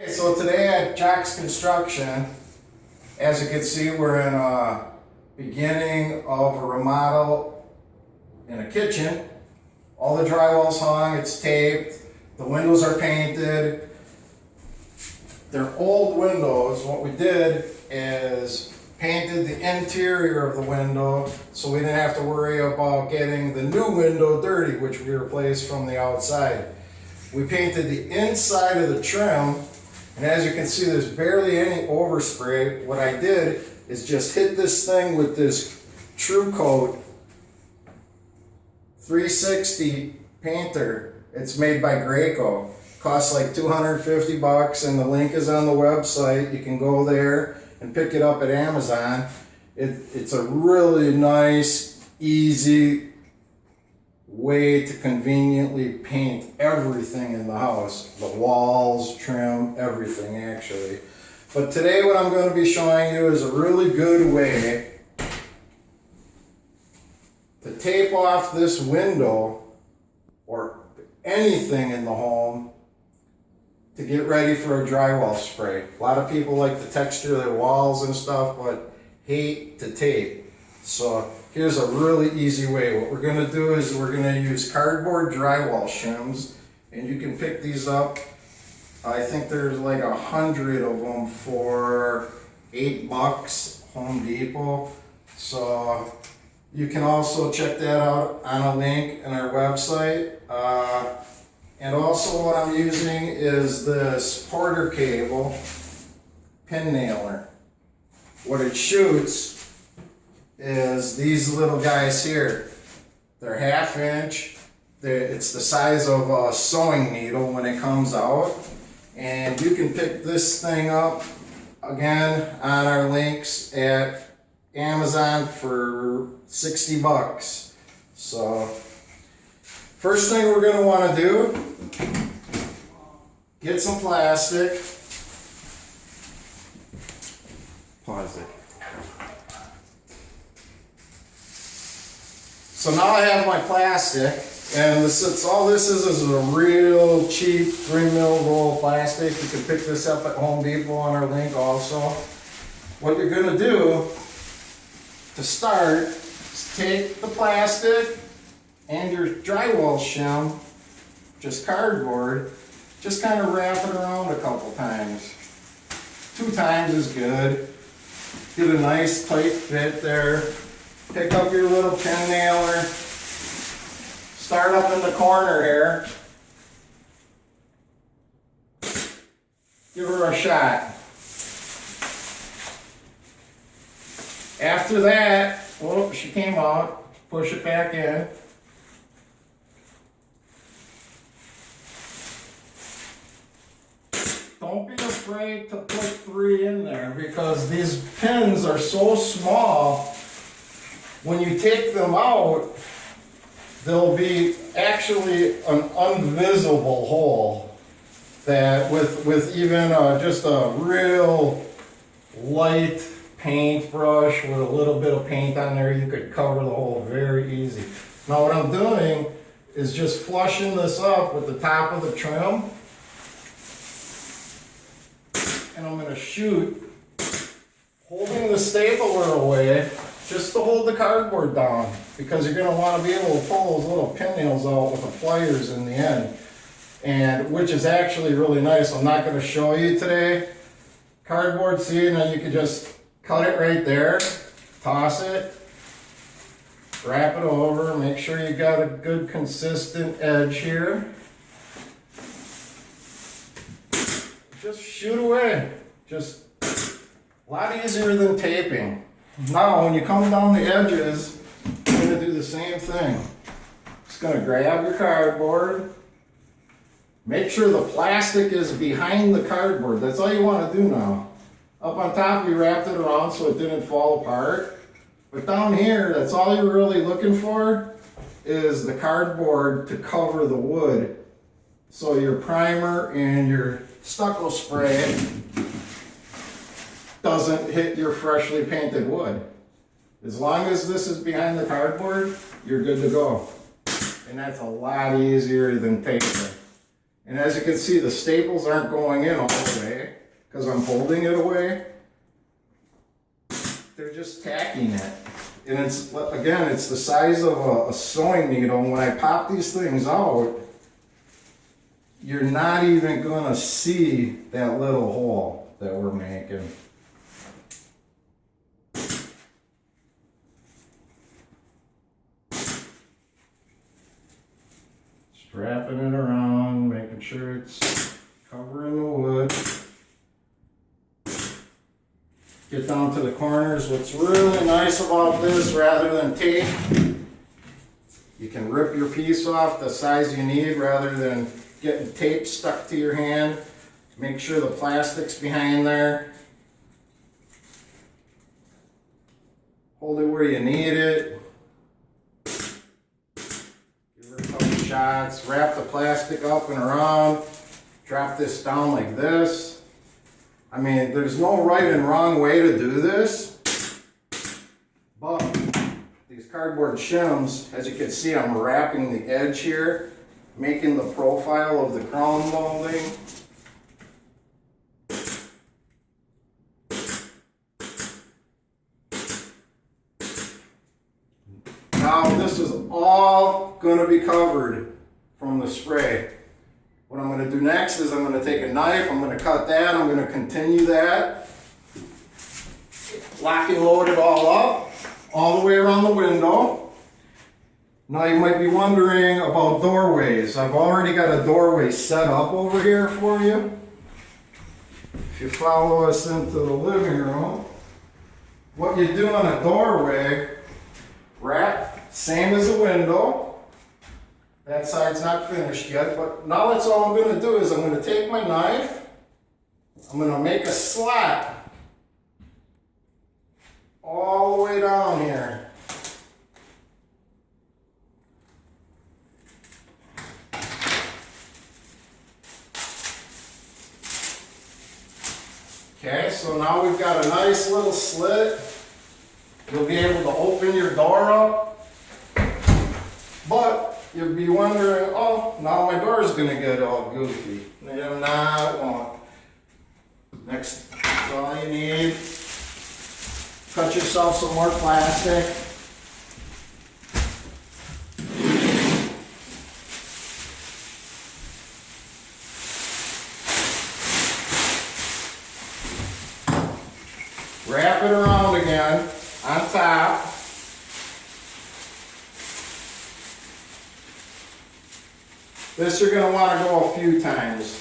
Okay, so today at Jack's Construction, as you can see, we're in a beginning of a remodel in a kitchen. All the drywall's hung, it's taped, the windows are painted. They're old windows. What we did is painted the interior of the window so we didn't have to worry about getting the new window dirty, which we replaced from the outside. We painted the inside of the trim, and as you can see, there's barely any overspray. What I did is just hit this thing with this True Coat 360 painter. It's made by Graco. Costs like $250, and the link is on the website. You can go there and pick it up at Amazon. It's a really nice, easy way to conveniently paint everything in the house. The walls, trim, everything actually. But today what I'm going to be showing you is a really good way to tape off this window or anything in the home to get ready for a drywall spray. A lot of people like to texture their walls and stuff, but hate to tape. So here's a really easy way. What we're gonna do is we're gonna use cardboard drywall shims, and you can pick these up. I think there's like 100 of them for $8, Home Depot. So you can also check that out on a link in our website. And also what I'm using is this Porter cable pin nailer. What it shoots is these little guys here. They're 1/2 inch. It's the size of a sewing needle when it comes out. And you can pick this thing up again on our links at Amazon for $60. So first thing we're going to want to do, get some plastic. Pause it. So now I have my plastic, and all this is a real cheap 3mm roll of plastic. You can pick this up at Home Depot on our link also. What you're going to do to start is take the plastic and your drywall shim, just cardboard, just kind of wrap it around a couple times. 2 times is good. Get a nice tight fit there. Pick up your little pin nailer. Start up in the corner here. Give her a shot. After that, whoop, she came out. Push it back in. Don't be afraid to put 3 in there, because these pins are so small. When you take them out, there'll be actually an invisible hole that with even just a real light paintbrush with a little bit of paint on there, you could cover the hole very easy. Now what I'm doing is just flushing this up with the top of the trim. And I'm going to shoot, holding the stapler away, just to hold the cardboard down, because you're going to want to be able to pull those little pin nails out with the pliers in the end, and which is actually really nice. I'm not going to show you today. Cardboard, see, and then you can just cut it right there, toss it, wrap it over, make sure you got a good consistent edge here. Just shoot away. Just a lot easier than taping. Now when you come down the edges, you're going to do the same thing. Just going to grab your cardboard. Make sure the plastic is behind the cardboard. That's all you want to do now. Up on top we wrapped it around so it didn't fall apart. But down here, that's all you're really looking for is the cardboard to cover the wood. So your primer and your stucco spray doesn't hit your freshly painted wood. As long as this is behind the cardboard, you're good to go. And that's a lot easier than taping. And as you can see, the staples aren't going in all the way. because I'm holding it away. They're just tacking it. And it's, again, it's the size of a sewing needle. And when I pop these things out, you're not even gonna see that little hole that we're making. Strapping it around, making sure it's covering the wood. Get down to the corners. What's really nice about this, rather than tape, you can rip your piece off the size you need rather than getting tape stuck to your hand. Make sure the plastic's behind there. Hold it where you need it. Give her a couple shots. Wrap the plastic up and around. Drop this down like this. I mean, there's no right and wrong way to do this, but these cardboard shims, as you can see, I'm wrapping the edge here, making the profile of the crown molding. Now this is all going to be covered from the spray. What I'm going to do next is I'm going to take a knife, I'm going to cut that, I'm going to continue that. Lock and load it all up, all the way around the window. Now you might be wondering about doorways. I've already got a doorway set up over here for you. If you follow us into the living room, what you do on a doorway, wrap, same as a window. That side's not finished yet, but now that's all I'm going to do is I'm going to take my knife, I'm going to make a slat all the way down here. Okay, so now we've got a nice little slit. You'll be able to open your door up, but you'll be wondering, oh, now my door is going to get all goofy. No, it won't. Next, that's all you need. Cut yourself some more plastic. Wrap it around again on top. This you're going to want to go a few times.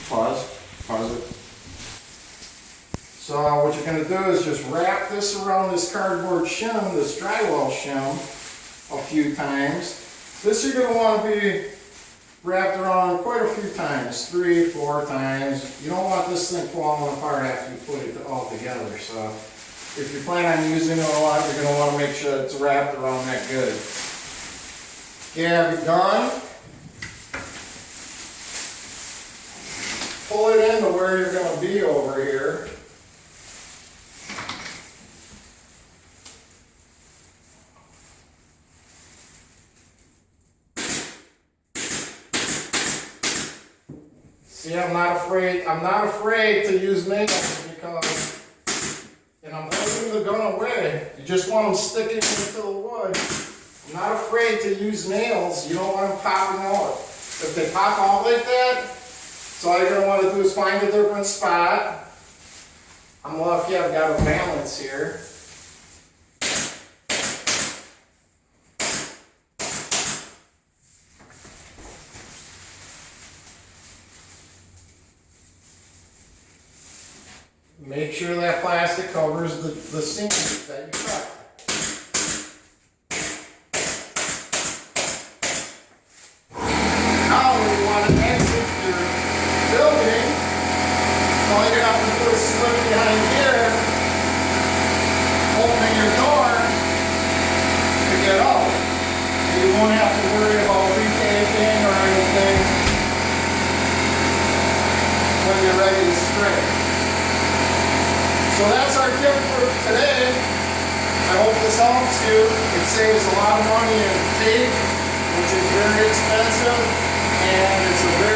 Pause it. So what you're going to do is just wrap this around this cardboard shim, this drywall shim, a few times. This you're going to want to be wrapped around quite a few times, 3, 4 times. You don't want this thing falling apart after you put it all together. So if you plan on using it a lot, you're going to want to make sure it's wrapped around that good. Yeah, have it done. Pull it into where you're going to be over here. See, I'm not afraid to use nails because, and I'm holding the gun away. You just want them sticking into the wood. I'm not afraid to use nails. You don't want them popping out. If they pop out like that, so all you're going to want to do is find a different spot. I'm lucky I've got a balance here. Make sure that plastic covers the seam that you cut. Now when you want to exit your building, all you have to do is slip behind here, opening your door to get out. You won't have to worry about retaping or anything when you're ready to spray. So that's our tip for today. I hope this helps you. It saves a lot of money in tape, which is very expensive, and it's a very